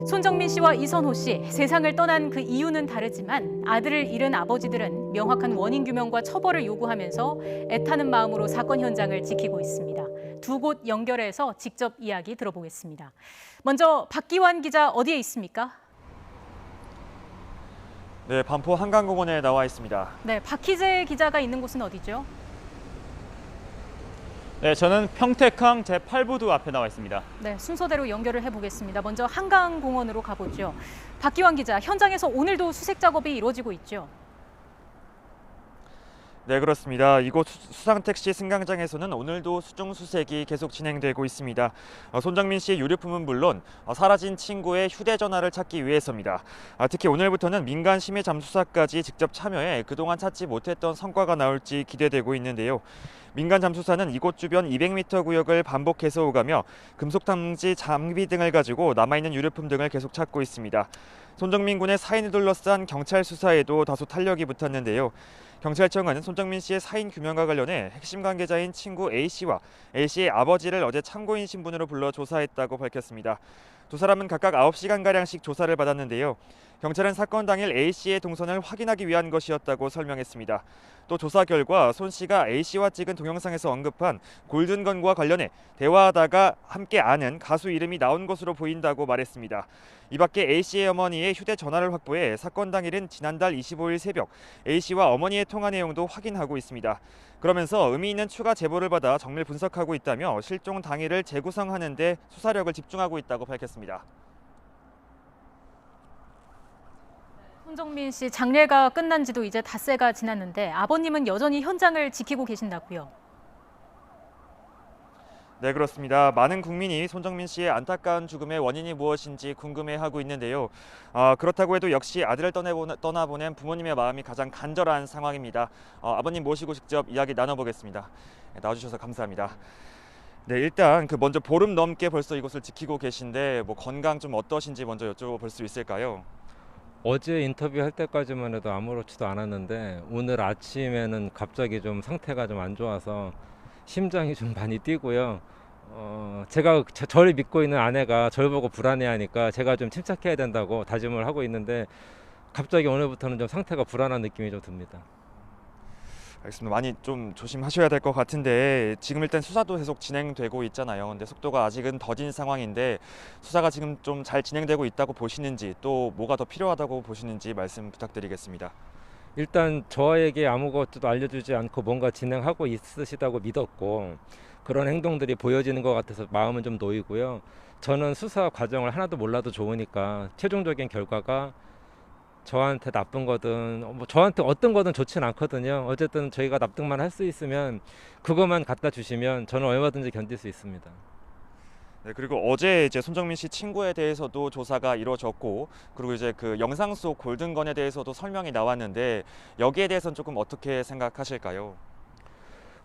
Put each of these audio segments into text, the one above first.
손정민 씨와 이선호 씨, 세상을 떠난 그 이유는 다르지만 아들을 잃은 아버지들은 명확한 원인 규명과 처벌을 요구하면서 애타는 마음으로 사건 현장을 지키고 있습니다. 두 곳 연결해서 직접 이야기 들어보겠습니다. 먼저 박기환 기자 어디에 있습니까? 네, 반포 한강공원에 나와 있습니다. 네, 박희재 기자가 있는 곳은 어디죠? 네, 저는 평택항 제8부두 앞에 나와 있습니다. 네, 순서대로 연결을 해보겠습니다. 먼저 한강공원으로 가보죠. 박기환 기자, 현장에서 오늘도 수색 작업이 이루어지고 있죠? 네, 그렇습니다. 이곳 수상택시 승강장에서는 오늘도 수중 수색이 계속 진행되고 있습니다. 손정민 씨의 유류품은 물론 사라진 친구의 휴대전화를 찾기 위해서입니다. 특히 오늘부터는 민간 심해 잠수사까지 직접 참여해 그동안 찾지 못했던 성과가 나올지 기대되고 있는데요. 민간 잠수사는 이곳 주변 200m 구역을 반복해서 오가며 금속 탐지 장비 등을 가지고 남아있는 유류품 등을 계속 찾고 있습니다. 손정민 군의 사인을 둘러싼 경찰 수사에도 다소 탄력이 붙었는데요. 경찰청은 손정민 씨의 사인 규명과 관련해 핵심 관계자인 친구 A씨와 A씨의 아버지를 어제 참고인 신분으로 불러 조사했다고 밝혔습니다. 두 사람은 각각 9시간가량씩 조사를 받았는데요. 경찰은 사건 당일 A씨의 동선을 확인하기 위한 것이었다고 설명했습니다. 또 조사 결과 손 씨가 A씨와 찍은 동영상에서 언급한 골든건과 관련해 대화하다가 함께 아는 가수 이름이 나온 것으로 보인다고 말했습니다. 이 밖에 A씨의 어머니의 휴대전화를 확보해 사건 당일인 지난달 25일 새벽 A씨와 어머니의 통화 내용도 확인하고 있습니다. 그러면서 의미 있는 추가 제보를 받아 정밀 분석하고 있다며 실종 당일을 재구성하는 데 수사력을 집중하고 있다고 밝혔습니다. 손정민 씨 장례가 끝난 지도 이제 닷새가 지났는데 아버님은 여전히 현장을 지키고 계신다고요? 네, 그렇습니다. 많은 국민이 손정민 씨의 안타까운 죽음의 원인이 무엇인지 궁금해하고 있는데요. 그렇다고 해도 역시 아들을 떠나보낸 부모님의 마음이 가장 간절한 상황입니다. 아버님 모시고 직접 이야기 나눠보겠습니다. 네, 나와주셔서 감사합니다. 네, 일단 먼저 보름 넘게 벌써 이곳을 지키고 계신데 건강 좀 어떠신지 먼저 여쭤볼 수 있을까요? 어제 인터뷰할 때까지만 해도 아무렇지도 않았는데 오늘 아침에는 갑자기 좀 상태가 좀 안 좋아서 심장이 좀 많이 뛰고요. 제가 저를 믿고 있는 아내가 저를 보고 불안해하니까 제가 좀 침착해야 된다고 다짐을 하고 있는데 갑자기 오늘부터는 좀 상태가 불안한 느낌이 좀 듭니다. 알겠습니다. 많이 좀 조심하셔야 될 것 같은데 지금 일단 수사도 계속 진행되고 있잖아요. 근데 속도가 아직은 더딘 상황인데 수사가 지금 좀 잘 진행되고 있다고 보시는지 또 뭐가 더 필요하다고 보시는지 말씀 부탁드리겠습니다. 일단 저에게 아무것도 알려주지 않고 뭔가 진행하고 있으시다고 믿었고 그런 행동들이 보여지는 것 같아서 마음은 좀 놓이고요. 저는 수사 과정을 하나도 몰라도 좋으니까 최종적인 결과가 저한테 나쁜 거든 저한테 어떤 거든 좋진 않거든요. 어쨌든 저희가 납득만 할 수 있으면 그것만 갖다 주시면 저는 얼마든지 견딜 수 있습니다. 네, 그리고 어제 이제 손정민 씨 친구에 대해서도 조사가 이루어졌고 그리고 이제 그 영상 속 골든건에 대해서도 설명이 나왔는데 여기에 대해서는 조금 어떻게 생각하실까요?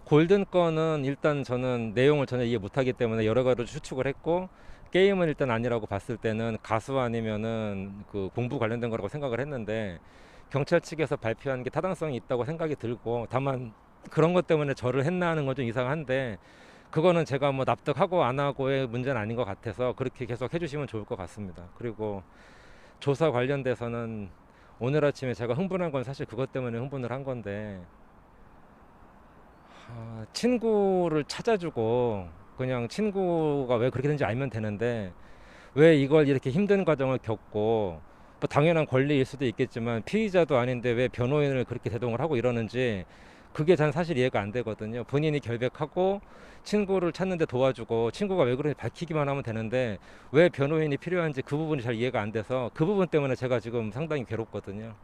골든 건은 일단 저는 내용을 전혀 이해 못하기 때문에 여러 가지로 추측을 했고 게임은 일단 아니라고 봤을 때는 가수 아니면은 그 공부 관련된 거라고 생각을 했는데 경찰 측에서 발표한 게 타당성이 있다고 생각이 들고 다만 그런 것 때문에 저를 했나 하는 건 좀 이상한데 그거는 제가 뭐 납득하고 안 하고의 문제는 아닌 것 같아서 그렇게 계속 해주시면 좋을 것 같습니다. 그리고 조사 관련돼서는 오늘 아침에 제가 흥분한 건 사실 그것 때문에 흥분을 한 건데 친구를 찾아주고 그냥 친구가 왜 그렇게 되는지 알면 되는데 왜 이걸 이렇게 힘든 과정을 겪고 뭐 당연한 권리일 수도 있겠지만 피의자도 아닌데 왜 변호인을 그렇게 대동을 하고 이러는지 그게 전 사실 이해가 안 되거든요. 본인이 결백하고 친구를 찾는데 도와주고 친구가 왜 그런지 밝히기만 하면 되는데 왜 변호인이 필요한지 그 부분이 잘 이해가 안 돼서 그 부분 때문에 제가 지금 상당히 괴롭거든요.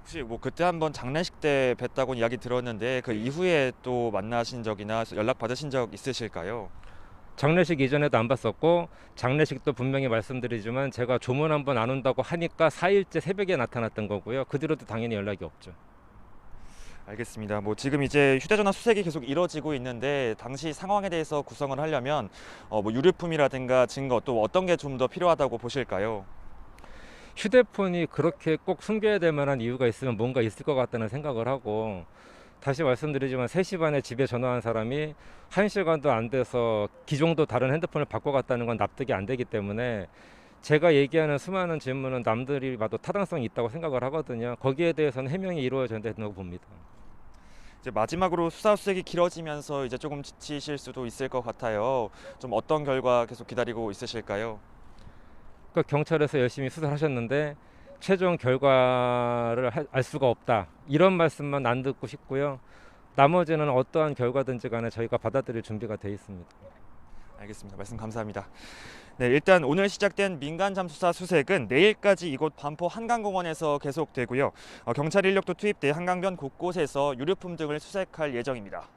혹시 그때 한번 장례식 때 뵀다고 이야기 들었는데 그 이후에 또 만나신 적이나 연락 받으신 적 있으실까요? 장례식 이전에도 안 봤었고 장례식도 분명히 말씀드리지만 제가 조문 한번 안 온다고 하니까 4일째 새벽에 나타났던 거고요. 그 뒤로도 당연히 연락이 없죠. 알겠습니다. 지금 이제 휴대전화 수색이 계속 이뤄지고 있는데 당시 상황에 대해서 구성을 하려면 유류품이라든가 증거 또 어떤 게 좀 더 필요하다고 보실까요? 휴대폰이 그렇게 꼭 숨겨야 될 만한 이유가 있으면 뭔가 있을 것 같다는 생각을 하고 다시 말씀드리지만 3시 반에 집에 전화한 사람이 1시간도 안 돼서 기종도 다른 핸드폰을 바꿔갔다는 건 납득이 안 되기 때문에 제가 얘기하는 수많은 질문은 남들이 봐도 타당성이 있다고 생각을 하거든요. 거기에 대해서는 해명이 이루어져야 된다고 봅니다. 이제 마지막으로 수사 수색이 길어지면서 이제 조금 지치실 수도 있을 것 같아요. 좀 어떤 결과 계속 기다리고 있으실까요? 그러니까 경찰에서 열심히 수사를 하셨는데 최종 결과를 알 수가 없다. 이런 말씀만 안 듣고 싶고요. 나머지는 어떠한 결과든지 간에 저희가 받아들일 준비가 돼 있습니다. 알겠습니다. 말씀 감사합니다. 네, 일단 오늘 시작된 민간 잠수사 수색은 내일까지 이곳 반포 한강공원에서 계속되고요. 경찰 인력도 투입돼 한강변 곳곳에서 유류품 등을 수색할 예정입니다.